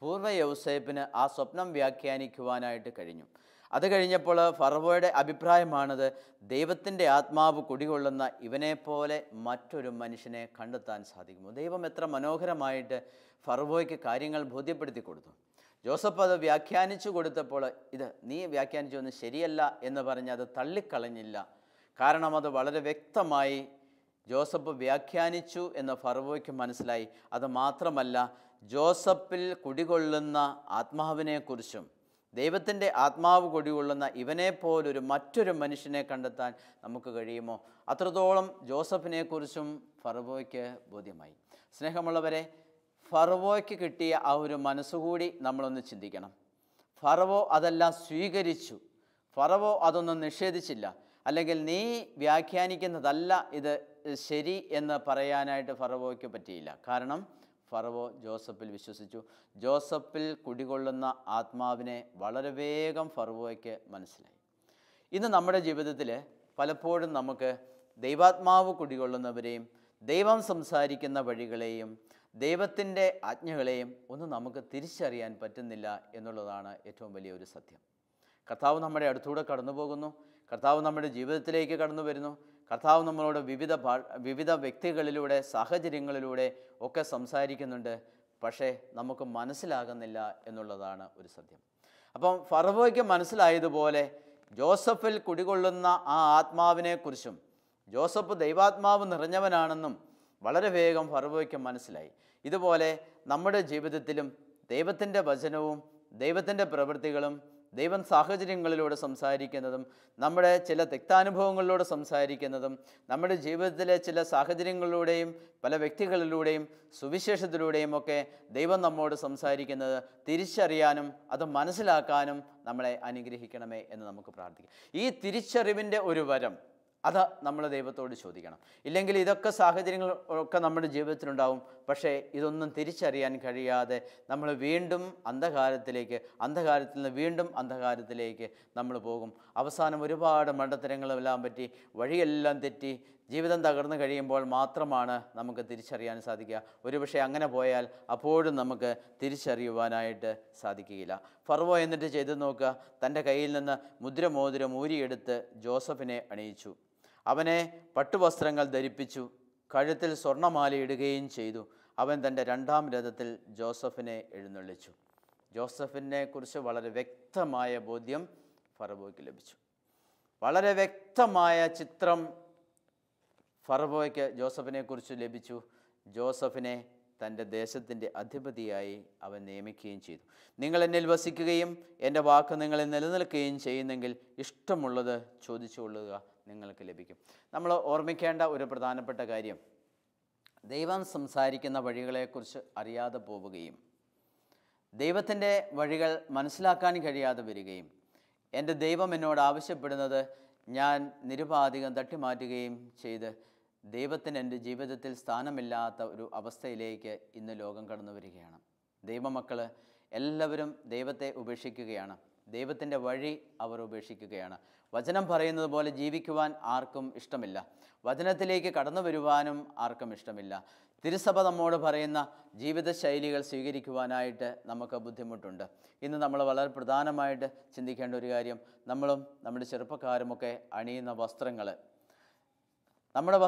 [SPEAKER 2] പൂർവ്വ യൗസേപ്പിന് ആ സ്വപ്നം വ്യാഖ്യാനിക്കുവാനായിട്ട് കഴിഞ്ഞു. അത് കഴിഞ്ഞപ്പോൾ ഫറവോയുടെ അഭിപ്രായമാണത്: ദൈവത്തിൻ്റെ ആത്മാവ് കുടികൊള്ളുന്ന ഇവനെപ്പോലെ മറ്റൊരു മനുഷ്യനെ കണ്ടെത്താൻ സാധിക്കുമോ? ദൈവം എത്ര മനോഹരമായിട്ട് ഫറവോയ്ക്ക് കാര്യങ്ങൾ ബോധ്യപ്പെടുത്തി കൊടുത്തു. ജോസഫ് അത് വ്യാഖ്യാനിച്ചു കൊടുത്തപ്പോൾ ഇത് നീ വ്യാഖ്യാനിച്ചൊന്നും ശരിയല്ല എന്ന് പറഞ്ഞ് അത് തള്ളിക്കളഞ്ഞില്ല. കാരണം അത് വളരെ വ്യക്തമായി ജോസഫ് വ്യാഖ്യാനിച്ചു എന്ന് ഫറവോയ്ക്ക് മനസ്സിലായി. അത് മാത്രമല്ല, ജോസഫിൽ കുടികൊള്ളുന്ന ആത്മാവിനെക്കുറിച്ചും ദൈവത്തിൻ്റെ ആത്മാവ് കുടികൊള്ളുന്ന ഇവനെപ്പോലൊരു മറ്റൊരു മനുഷ്യനെ കണ്ടെത്താൻ നമുക്ക് കഴിയുമോ? അത്രത്തോളം ജോസഫിനെക്കുറിച്ചും ഫറവോയ്ക്ക് ബോധ്യമായി. സ്നേഹമുള്ളവരെ, ഫറവോയ്ക്ക് കിട്ടിയ ആ ഒരു മനസ്സുകൂടി നമ്മളൊന്ന് ചിന്തിക്കണം. ഫറവോ അതെല്ലാം സ്വീകരിച്ചു. ഫറവോ അതൊന്നും നിഷേധിച്ചില്ല. അല്ലെങ്കിൽ നീ വ്യാഖ്യാനിക്കുന്നതല്ല ഇത് ശരി എന്ന് പറയാനായിട്ട് ഫറവോയ്ക്ക് പറ്റിയില്ല. കാരണം ഫറവോ ജോസഫിൽ വിശ്വസിച്ചു. ജോസഫിൽ കുടികൊള്ളുന്ന ആത്മാവിനെ വളരെ വേഗം ഫറവോയ്ക്ക് മനസ്സിലായി. ഇന്ന് നമ്മുടെ ജീവിതത്തിൽ പലപ്പോഴും നമുക്ക് ദൈവാത്മാവ് കുടികൊള്ളുന്നവരെയും ദൈവം സംസാരിക്കുന്ന വഴികളെയും ദൈവത്തിൻ്റെ ആജ്ഞകളെയും ഒന്നും നമുക്ക് തിരിച്ചറിയാൻ പറ്റുന്നില്ല എന്നുള്ളതാണ് ഏറ്റവും വലിയൊരു സത്യം. കർത്താവ് നമ്മുടെ അടുത്തൂടെ കടന്നു പോകുന്നു. കർത്താവ് നമ്മുടെ ജീവിതത്തിലേക്ക് കടന്നു വരുന്നു. കർത്താവ് നമ്മളോട് വിവിധ വ്യക്തികളിലൂടെ സാഹചര്യങ്ങളിലൂടെ ഒക്കെ സംസാരിക്കുന്നുണ്ട്. പക്ഷേ നമുക്ക് മനസ്സിലാകുന്നില്ല എന്നുള്ളതാണ് ഒരു സത്യം. അപ്പം ഫറവോയ്ക്ക് മനസ്സിലായതുപോലെ ജോസഫിൽ കുടികൊള്ളുന്ന ആ ആത്മാവിനെക്കുറിച്ചും ജോസഫ് ദൈവാത്മാവ് നിറഞ്ഞവനാണെന്നും വളരെ വേഗം ഫറവോയ്ക്ക് മനസ്സിലായി. ഇതുപോലെ നമ്മുടെ ജീവിതത്തിലും ദൈവത്തിൻ്റെ വചനവും ദൈവത്തിൻ്റെ പ്രവൃത്തികളും ദൈവം സാഹചര്യങ്ങളിലൂടെ സംസാരിക്കുന്നതും നമ്മുടെ ചില തിക്താനുഭവങ്ങളിലൂടെ സംസാരിക്കുന്നതും നമ്മുടെ ജീവിതത്തിലെ ചില സാഹചര്യങ്ങളിലൂടെയും പല വ്യക്തികളിലൂടെയും സുവിശേഷത്തിലൂടെയും ഒക്കെ ദൈവം നമ്മോട് സംസാരിക്കുന്നത് തിരിച്ചറിയാനും അത് മനസ്സിലാക്കാനും നമ്മളെ അനുഗ്രഹിക്കണമേ എന്ന് നമുക്ക് പ്രാർത്ഥിക്കാം. ഈ തിരിച്ചറിവിൻ്റെ ഒരു വരം അത് നമ്മൾ ദൈവത്തോട് ചോദിക്കണം. ഇല്ലെങ്കിൽ ഇതൊക്കെ സാഹചര്യങ്ങൾ ഒക്കെ നമ്മുടെ ജീവിതത്തിലുണ്ടാവും. പക്ഷേ ഇതൊന്നും തിരിച്ചറിയാൻ കഴിയാതെ നമ്മൾ വീണ്ടും അന്ധകാരത്തിൽ നിന്ന് വീണ്ടും അന്ധകാരത്തിലേക്ക് നമ്മൾ പോകും. അവസാനം ഒരുപാട് മണ്ടത്തരങ്ങളെല്ലാം പറ്റി വഴിയെല്ലാം തെറ്റി ജീവിതം തകർന്നു കഴിയുമ്പോൾ മാത്രമാണ് നമുക്ക് തിരിച്ചറിയാൻ സാധിക്കുക. ഒരുപക്ഷെ അങ്ങനെ പോയാൽ അപ്പോഴും നമുക്ക് തിരിച്ചറിയുവാനായിട്ട് സാധിക്കുകയില്ല. ഫറവോ എന്നിട്ട് ചെയ്തു നോക്കുക, തൻ്റെ കയ്യിൽ നിന്ന് മുദ്രമോതിരം ഊരിയെടുത്ത് ജോസഫിനെ അണിയിച്ചു. അവനെ പട്ടുവസ്ത്രങ്ങൾ ധരിപ്പിച്ചു. കഴുത്തിൽ സ്വർണ്ണമാല ഇടുകയും ചെയ്തു. അവൻ തൻ്റെ 2-ാം രഥത്തിൽ ജോസഫിനെ എഴുന്നള്ളിച്ചു. ജോസഫിനെ കുറിച്ച് വളരെ വ്യക്തമായ ബോധ്യം ഫറവോയ്ക്ക് ലഭിച്ചു. വളരെ വ്യക്തമായ ചിത്രം ഫറവോയ്ക്ക് ജോസഫിനെ കുറിച്ച് ലഭിച്ചു. ജോസഫിനെ തൻ്റെ ദേശത്തിൻ്റെ അധിപതിയായി അവൻ നിയമിക്കുകയും ചെയ്തു. നിങ്ങൾ എന്നിൽ വസിക്കുകയും എൻ്റെ വാക്ക് നിങ്ങളിൽ നിലനിൽക്കുകയും ചെയ്യുന്നെങ്കിൽ ഇഷ്ടമുള്ളത് ചോദിച്ചുകൊള്ളുക, നിങ്ങൾക്ക് ലഭിക്കും. നമ്മൾ ഓർമ്മിക്കേണ്ട ഒരു പ്രധാനപ്പെട്ട കാര്യം, ദൈവം സംസാരിക്കുന്ന വഴികളെക്കുറിച്ച് അറിയാതെ പോവുകയും ദൈവത്തിൻ്റെ വഴികൾ മനസ്സിലാക്കാൻ കഴിയാതെ വരികയും എൻ്റെ ദൈവം എന്നോട് ആവശ്യപ്പെടുന്നത് ഞാൻ നിരുപാധികം തട്ടിമാറ്റുകയും ചെയ്ത് ദൈവത്തിന് എൻ്റെ ജീവിതത്തിൽ സ്ഥാനമില്ലാത്ത ഒരു അവസ്ഥയിലേക്ക് ഇന്ന് ലോകം കടന്നു വരികയാണ്. ദൈവമക്കൾ എല്ലാവരും ദൈവത്തെ ഉപേക്ഷിക്കുകയാണ്. ദൈവത്തിൻ്റെ വഴി അവർ ഉപേക്ഷിക്കുകയാണ്. വചനം പറയുന്നത് പോലെ ജീവിക്കുവാൻ ആർക്കും ഇഷ്ടമില്ല. വചനത്തിലേക്ക് കടന്നു വരുവാനും ആർക്കും ഇഷ്ടമില്ല. തിരുസഭ നമ്മോട് പറയുന്ന ജീവിതശൈലികൾ സ്വീകരിക്കുവാനായിട്ട് നമുക്ക് ബുദ്ധിമുട്ടുണ്ട്. ഇന്ന് നമ്മൾ വളരെ പ്രധാനമായിട്ട് ചിന്തിക്കേണ്ട ഒരു കാര്യം, നമ്മളും നമ്മുടെ ചെറുപ്പക്കാരുമൊക്കെ അണിയുന്ന വസ്ത്രങ്ങൾ, നമ്മുടെ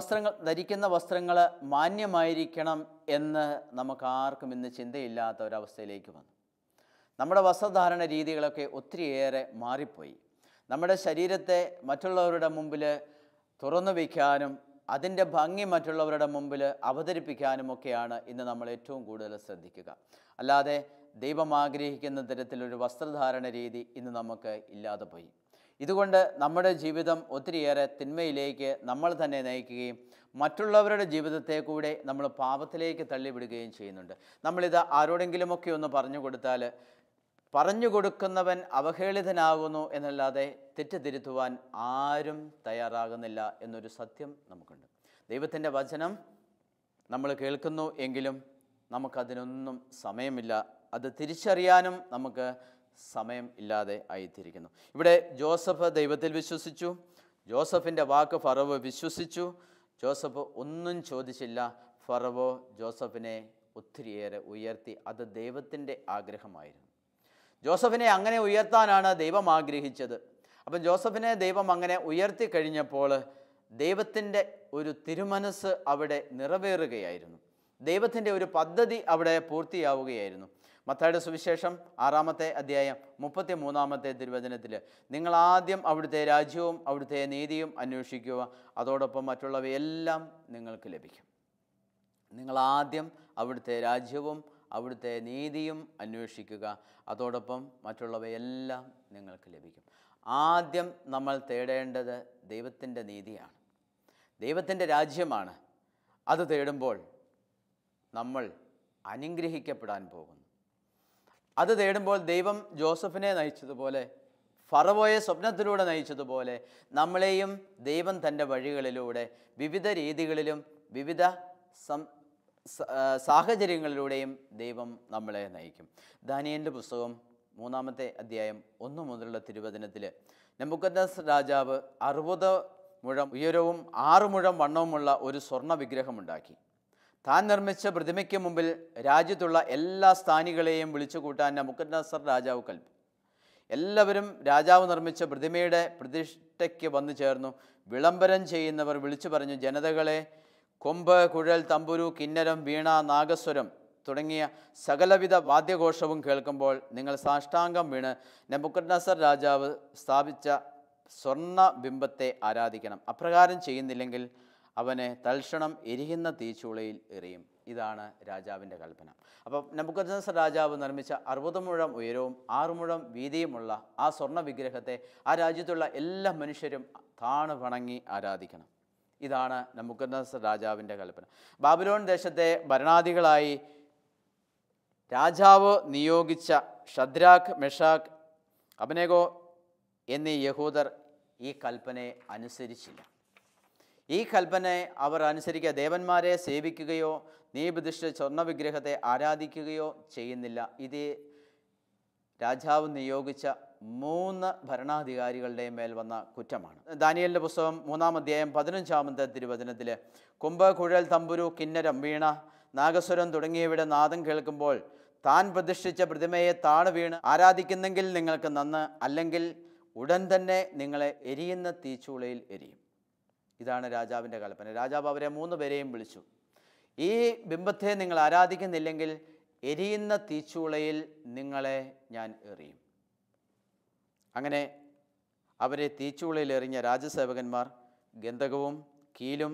[SPEAKER 2] ധരിക്കുന്ന വസ്ത്രങ്ങൾ മാന്യമായിരിക്കണം എന്ന് നമുക്കാർക്കും ഇന്ന് ചിന്തയില്ലാത്ത ഒരവസ്ഥയിലേക്ക് വന്നു. നമ്മുടെ വസ്ത്രധാരണ രീതികളൊക്കെ ഒത്തിരിയേറെ മാറിപ്പോയി. നമ്മുടെ ശരീരത്തെ മറ്റുള്ളവരുടെ മുമ്പിൽ തുറന്നു വയ്ക്കാനും അതിൻ്റെ ഭംഗി മറ്റുള്ളവരുടെ മുമ്പിൽ അവതരിപ്പിക്കാനുമൊക്കെയാണ് ഇന്ന് നമ്മൾ ഏറ്റവും കൂടുതൽ ശ്രദ്ധിക്കുക. അല്ലാതെ ദൈവം ആഗ്രഹിക്കുന്ന തരത്തിലൊരു വസ്ത്രധാരണ രീതി ഇന്ന് നമുക്ക് ഇല്ലാതെ പോയി. ഇതുകൊണ്ട് നമ്മുടെ ജീവിതം ഒത്തിരിയേറെ തിന്മയിലേക്ക് നമ്മൾ തന്നെ നയിക്കുകയും മറ്റുള്ളവരുടെ ജീവിതത്തെ കൂടെ നമ്മൾ പാപത്തിലേക്ക് തള്ളിവിടുകയും ചെയ്യുന്നുണ്ട്. നമ്മളിത് ആരോടെങ്കിലുമൊക്കെ ഒന്ന് പറഞ്ഞു കൊടുത്താൽ പറഞ്ഞു കൊടുക്കുന്നവൻ അവഹേളിതനാകുന്നു എന്നല്ലാതെ തെറ്റിദ്ധരുത്തുവാൻ ആരും തയ്യാറാകുന്നില്ല എന്നൊരു സത്യം നമുക്കുണ്ട്. ദൈവത്തിൻ്റെ വചനം നമ്മൾ കേൾക്കുന്നു എങ്കിലും നമുക്കതിനൊന്നും സമയമില്ല. അത് തിരിച്ചറിയാനും നമുക്ക് സമയം ഇല്ലാതെ ആയിത്തീരിക്കുന്നു. ഇവിടെ ജോസഫ് ദൈവത്തിൽ വിശ്വസിച്ചു. ജോസഫിൻ്റെ വാക്ക് ഫറവോ വിശ്വസിച്ചു. ജോസഫ് ഒന്നും ചോദിച്ചില്ല. ഫറവോ ജോസഫിനെ ഒത്തിരിയേറെ ഉയർത്തി. അത് ദൈവത്തിൻ്റെ ആഗ്രഹമായിരുന്നു. ജോസഫിനെ അങ്ങനെ ഉയർത്താനാണ് ദൈവം ആഗ്രഹിച്ചത്. അപ്പം ജോസഫിനെ ദൈവം അങ്ങനെ ഉയർത്തി കഴിഞ്ഞപ്പോൾ ദൈവത്തിൻ്റെ ഒരു തിരുമനസ് അവിടെ നിറവേറുകയായിരുന്നു. ദൈവത്തിൻ്റെ ഒരു പദ്ധതി അവിടെ പൂർത്തിയാവുകയായിരുന്നു. മത്തായിയുടെ സുവിശേഷം 6-ാമത്തെ അധ്യായം 33-ാമത്തെ തിരുവചനത്തിൽ, നിങ്ങൾ ആദ്യം അവിടുത്തെ രാജ്യവും അവിടുത്തെ നീതിയും അന്വേഷിക്കുക, അതോടൊപ്പം മറ്റുള്ളവയെല്ലാം നിങ്ങൾക്ക് ലഭിക്കും. നിങ്ങൾ ആദ്യം അവിടുത്തെ രാജ്യവും അവിടുത്തെ നീതിയും അന്വേഷിക്കുക, അതോടൊപ്പം മറ്റുള്ളവയെല്ലാം നിങ്ങൾക്ക് ലഭിക്കും. ആദ്യം നമ്മൾ തേടേണ്ടത് ദൈവത്തിൻ്റെ നീതിയാണ്, ദൈവത്തിൻ്റെ രാജ്യമാണ്. അത് തേടുമ്പോൾ നമ്മൾ അനുഗ്രഹിക്കപ്പെടാൻ പോകുന്നു. അത് തേടുമ്പോൾ ദൈവം ജോസഫിനെ നയിച്ചതുപോലെ, ഫറവോയെ സ്വപ്നത്തിലൂടെ നയിച്ചതുപോലെ നമ്മളെയും ദൈവം തൻ്റെ വഴികളിലൂടെ വിവിധ രീതികളിലും വിവിധ സാഹചര്യങ്ങളിലൂടെയും ദൈവം നമ്മളെ നയിക്കും. ദാനിയേലിൻ്റെ പുസ്തകം 3-ാമത്തെ അധ്യായം 1 മുതലുള്ള തിരുവചനത്തിൽ നെബൂഖദ്നേസർ രാജാവ് 60 മുഴം ഉയരവും 6 മുഴം വണ്ണവുമുള്ള ഒരു സ്വർണ്ണ വിഗ്രഹമുണ്ടാക്കി. താൻ നിർമ്മിച്ച പ്രതിമയ്ക്ക് മുമ്പിൽ രാജ്യത്തുള്ള എല്ലാ സ്ഥാനികളെയും വിളിച്ചു കൂട്ടാൻ നെബൂഖദ്നേസർ രാജാവ് കൽപ്പിച്ചു. എല്ലാവരും രാജാവ് നിർമ്മിച്ച പ്രതിമയുടെ പ്രതിഷ്ഠയ്ക്ക് വന്നു ചേർന്നു. വിളംബരം ചെയ്യുന്നവർ വിളിച്ചു പറഞ്ഞു, ജനതകളെ, കൊമ്പ്, കുഴൽ, തമ്പുരു, കിന്നരം, വീണ, നാഗസ്വരം തുടങ്ങിയ സകലവിധ വാദ്യഘോഷവും കേൾക്കുമ്പോൾ നിങ്ങൾ സാഷ്ടാംഗം വീണ് നെബൂഖദ്നേസർ രാജാവ് സ്ഥാപിച്ച സ്വർണ്ണ ബിംബത്തെ ആരാധിക്കണം. അപ്രകാരം ചെയ്യുന്നില്ലെങ്കിൽ അവനെ തൽക്ഷണം എരിയുന്ന തീച്ചൂളയിൽ എറിയും. ഇതാണ് രാജാവിൻ്റെ കൽപ്പന. അപ്പം നെബൂഖദ്നേസർ രാജാവ് നിർമ്മിച്ച 60 മുഴം ഉയരവും 6 മുഴം വീതിയുമുള്ള ആ സ്വർണ്ണ വിഗ്രഹത്തെ ആ രാജ്യത്തുള്ള എല്ലാ മനുഷ്യരും താണു വണങ്ങി ആരാധിക്കണം. ഇതാണ് നെബൂഖദ്നേസർ രാജാവിൻ്റെ കൽപ്പന. ബാബിലോൺ ദേശത്തെ ഭരണാധികളായി രാജാവ് നിയോഗിച്ച ഷദ്രാഖ്, മെഷാഖ്, അബേദ്നെഗോ എന്നീ യഹൂദർ ഈ കൽപ്പനയെ അനുസരിച്ചില്ല. ഈ കൽപ്പനയെ അവർ അനുസരിക്കുക, ദേവന്മാരെ സേവിക്കുകയോ നീപ്രതിഷ്ഠിച്ച സ്വർണ്ണ വിഗ്രഹത്തെ ആരാധിക്കുകയോ ചെയ്യുന്നില്ല. ഇത് രാജാവ് നിയോഗിച്ച 3 ഭരണാധികാരികളുടെ മേൽ വന്ന കുറ്റമാണ്. ദാനിയേലിൻ്റെ പുസ്തകം 3-ാം അധ്യായം 15-ാമത്തെ തിരുവചനത്തിൽ, കൊമ്പ്, കുഴൽ, തമ്പുരു, കിന്നരം, വീണ, നാഗസ്വരം തുടങ്ങിയവയുടെ നാദം കേൾക്കുമ്പോൾ താൻ പ്രതിഷ്ഠിച്ച പ്രതിമയെ താണു വീണ് ആരാധിക്കുന്നെങ്കിൽ നിങ്ങൾക്ക് നന്ന്, അല്ലെങ്കിൽ ഉടൻ തന്നെ നിങ്ങളെ എരിയുന്ന തീച്ചൂളയിൽ എരിയും. ഇതാണ് രാജാവിൻ്റെ കൽപ്പന. രാജാവ് അവരെ 3 പേരെയും വിളിച്ചു. ഈ ബിംബത്തെ നിങ്ങൾ ആരാധിക്കുന്നില്ലെങ്കിൽ എരിയുന്ന തീച്ചൂളയിൽ നിങ്ങളെ ഞാൻ എറിയും. അങ്ങനെ അവരെ തീച്ചൂളയിൽ എറിഞ്ഞ രാജസേവകന്മാർ ഗന്ധകവും കീലും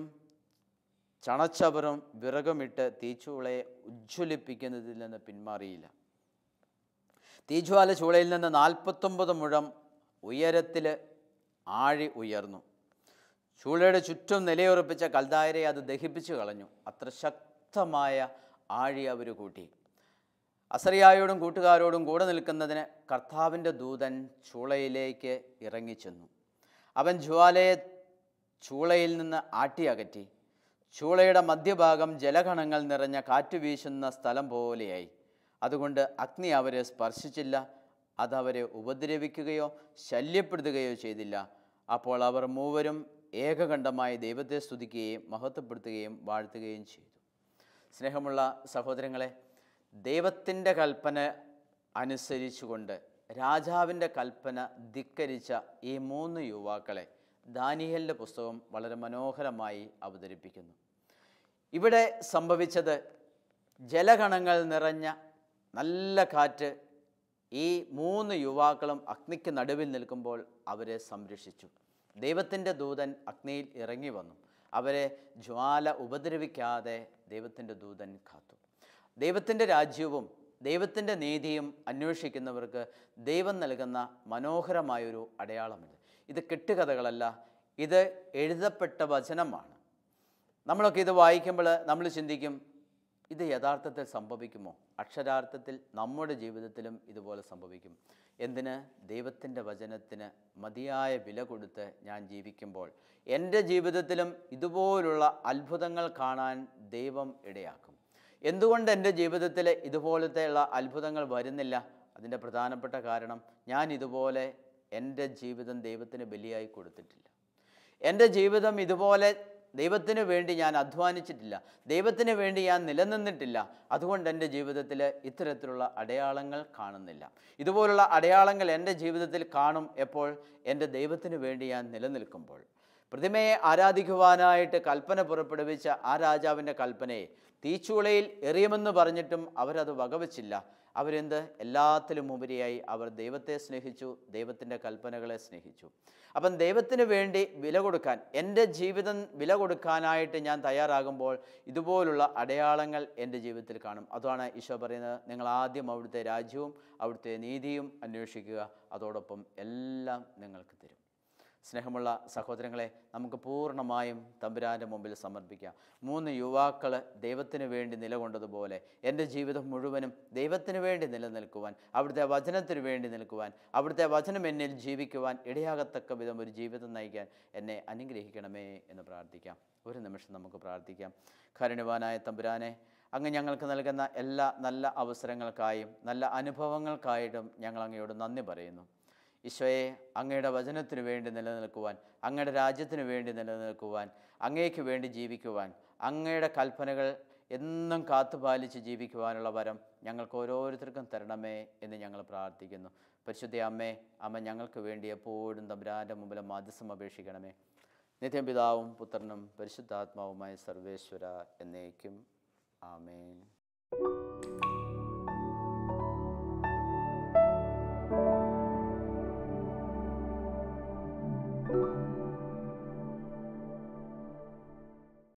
[SPEAKER 2] ചണച്ചവറും വിറകുമിട്ട് തീച്ചൂളയെ ഉജ്ജ്വലിപ്പിക്കുന്നതിൽ നിന്ന് പിന്മാറിയില്ല. തീജ്വാല ചൂളയിൽ നിന്ന് 49 മുഴം ഉയരത്തിൽ ആഴി ഉയർന്നു. ചൂളയുടെ ചുറ്റും നിലയുറപ്പിച്ച കൽദായരെ അത് ദഹിപ്പിച്ചു കളഞ്ഞു. അത്ര ശക്തമായ ആഴി അവർ കൂട്ടി. അസറിയായോടും കൂട്ടുകാരോടും കൂടെ നിൽക്കുന്നതിന് കർത്താവിൻ്റെ ദൂതൻ ചൂളയിലേക്ക് ഇറങ്ങിച്ചെന്നു. അവൻ ജ്വാലയെ ചൂളയിൽ നിന്ന് ആട്ടി അകറ്റി. ചൂളയുടെ മധ്യഭാഗം ജലകണങ്ങൾ നിറഞ്ഞ കാറ്റ് വീശുന്ന സ്ഥലം പോലെയായി. അതുകൊണ്ട് അഗ്നി അവരെ സ്പർശിച്ചില്ല, അതവരെ ഉപദ്രവിക്കുകയോ ശല്യപ്പെടുത്തുകയോ ചെയ്തില്ല. അപ്പോൾ അവർ മൂവരും ഏകകണ്ഠമായി ദൈവത്തെ സ്തുതിക്കുകയും മഹത്വപ്പെടുത്തുകയും വാഴ്ത്തുകയും ചെയ്തു. സ്നേഹമുള്ള സഹോദരങ്ങളെ, ദൈവത്തിൻ്റെ കൽപ്പന അനുസരിച്ചുകൊണ്ട് രാജാവിൻ്റെ കൽപ്പന ധിക്കരിച്ച ഈ 3 യുവാക്കളെ ദാനിയേലിൻ്റെ പുസ്തകം വളരെ മനോഹരമായി അവതരിപ്പിക്കുന്നു. ഇവിടെ സംഭവിച്ചത്, ജലകണങ്ങൾ നിറഞ്ഞ നല്ല കാറ്റ് ഈ 3 യുവാക്കളും അഗ്നിക്ക് നടുവിൽ നിൽക്കുമ്പോൾ അവരെ സംരക്ഷിച്ചു. ദൈവത്തിൻ്റെ ദൂതൻ അഗ്നിയിൽ ഇറങ്ങി വന്നു. അവരെ ജ്വാല ഉപദ്രവിക്കാതെ ദൈവത്തിൻ്റെ ദൂതൻ കാത്തു. ദൈവത്തിൻ്റെ രാജ്യവും ദൈവത്തിൻ്റെ നീതിയും അന്വേഷിക്കുന്നവർക്ക് ദൈവം നൽകുന്ന മനോഹരമായൊരു അടയാളമുണ്ട്. ഇത് കെട്ടുകഥകളല്ല, ഇത് എഴുതപ്പെട്ട വചനമാണ്. നമ്മളൊക്കെ ഇത് വായിക്കുമ്പോൾ നമ്മൾ ചിന്തിക്കും, ഇത് യഥാർത്ഥത്തിൽ സംഭവിക്കുമോ? അക്ഷരാർത്ഥത്തിൽ നമ്മുടെ ജീവിതത്തിലും ഇതുപോലെ സംഭവിക്കും. എന്തിന്? ദൈവത്തിൻ്റെ വചനത്തിന് മതിയായ വില കൊടുത്ത് ഞാൻ ജീവിക്കുമ്പോൾ എൻ്റെ ജീവിതത്തിലും ഇതുപോലുള്ള അത്ഭുതങ്ങൾ കാണാൻ ദൈവം ഇടയാക്കും. എന്തുകൊണ്ട് എൻ്റെ ജീവിതത്തിൽ ഇതുപോലത്തെയുള്ള അത്ഭുതങ്ങൾ വരുന്നില്ല? അതിൻ്റെ പ്രധാനപ്പെട്ട കാരണം, ഞാൻ ഇതുപോലെ എൻ്റെ ജീവിതം ദൈവത്തിന് ബലിയായി കൊടുത്തിട്ടില്ല. എൻ്റെ ജീവിതം ഇതുപോലെ ദൈവത്തിന് വേണ്ടി ഞാൻ അധ്വാനിച്ചിട്ടില്ല, ദൈവത്തിന് വേണ്ടി ഞാൻ നിലനിന്നിട്ടില്ല. അതുകൊണ്ട് എൻ്റെ ജീവിതത്തിൽ ഇത്തരത്തിലുള്ള അടയാളങ്ങൾ കാണുന്നില്ല. ഇതുപോലുള്ള അടയാളങ്ങൾ എൻ്റെ ജീവിതത്തിൽ കാണും എപ്പോൾ? എൻ്റെ ദൈവത്തിന് വേണ്ടി ഞാൻ നിലനിൽക്കുമ്പോൾ. പ്രതിമയെ ആരാധിക്കുവാനായിട്ട് കൽപ്പന പുറപ്പെടുവിച്ച ആ രാജാവിൻ്റെ കൽപ്പനയെ തീച്ചൂളയിൽ എറിയുമെന്ന് പറഞ്ഞിട്ടും അവരത് വകവച്ചില്ല. അവരെന്ത്? എല്ലാത്തിലും ഉപരിയായി അവർ ദൈവത്തെ സ്നേഹിച്ചു, ദൈവത്തിൻ്റെ കൽപ്പനകളെ സ്നേഹിച്ചു. അപ്പം ദൈവത്തിന് വേണ്ടി വില കൊടുക്കാൻ, എൻ്റെ ജീവിതം വില കൊടുക്കാനായിട്ട് ഞാൻ തയ്യാറാകുമ്പോൾ ഇതുപോലുള്ള അടയാളങ്ങൾ എൻ്റെ ജീവിതത്തിൽ കാണും. അതാണ് ഈശോ പറയുന്നത്, നിങ്ങൾ ആദ്യം അവിടുത്തെ രാജ്യവും അവിടുത്തെ നീതിയും അന്വേഷിക്കുക, അതോടൊപ്പം എല്ലാം നിങ്ങൾക്ക് തരും. സ്നേഹമുള്ള സഹോദരങ്ങളെ, നമുക്ക് പൂർണ്ണമായും തമ്പുരാൻ്റെ മുമ്പിൽ സമർപ്പിക്കാം. 3 യുവാക്കൾ ദൈവത്തിന് വേണ്ടി നിലകൊണ്ടതുപോലെ എൻ്റെ ജീവിതം മുഴുവനും ദൈവത്തിന് വേണ്ടി നിലനിൽക്കുവാൻ, അവിടുത്തെ വചനത്തിന് വേണ്ടി നിൽക്കുവാൻ, അവിടുത്തെ വചനം എന്നിൽ ജീവിക്കുവാൻ ഇടയാകത്തക്ക വിധം ഒരു ജീവിതം നയിക്കാൻ എന്നെ അനുഗ്രഹിക്കണമേ എന്ന് പ്രാർത്ഥിക്കാം. ഒരു നിമിഷം നമുക്ക് പ്രാർത്ഥിക്കാം. കാരുണ്യവാനായ തമ്പുരാനെ, അങ്ങ് ഞങ്ങൾക്ക് നൽകുന്ന എല്ലാ നല്ല അവസരങ്ങൾക്കായും നല്ല അനുഭവങ്ങൾക്കായിട്ടും ഞങ്ങൾ അങ്ങയോട് നന്ദി പറയുന്നു. ഈശോയെ, അങ്ങയുടെ വചനത്തിന് വേണ്ടി നിലനിൽക്കുവാൻ, അങ്ങയുടെ രാജ്യത്തിന് വേണ്ടി നിലനിൽക്കുവാൻ, അങ്ങേക്ക് വേണ്ടി ജീവിക്കുവാൻ, അങ്ങയുടെ കൽപ്പനകൾ എന്നും കാത്തുപാലിച്ച് ജീവിക്കുവാനുള്ള വരം ഞങ്ങൾക്ക് ഓരോരുത്തർക്കും തരണമേ എന്ന് ഞങ്ങൾ പ്രാർത്ഥിക്കുന്നു. പരിശുദ്ധ അമ്മേ, അമ്മ ഞങ്ങൾക്ക് വേണ്ടി എപ്പോഴും തമ്പുരാൻ്റെ മുമ്പിൽ മാധ്യസ്ഥം അപേക്ഷിക്കണമേ. നിത്യം പിതാവും പുത്രനും പരിശുദ്ധാത്മാവുമായ സർവേശ്വര എന്നേക്കും. ആമേൻ.
[SPEAKER 1] thank you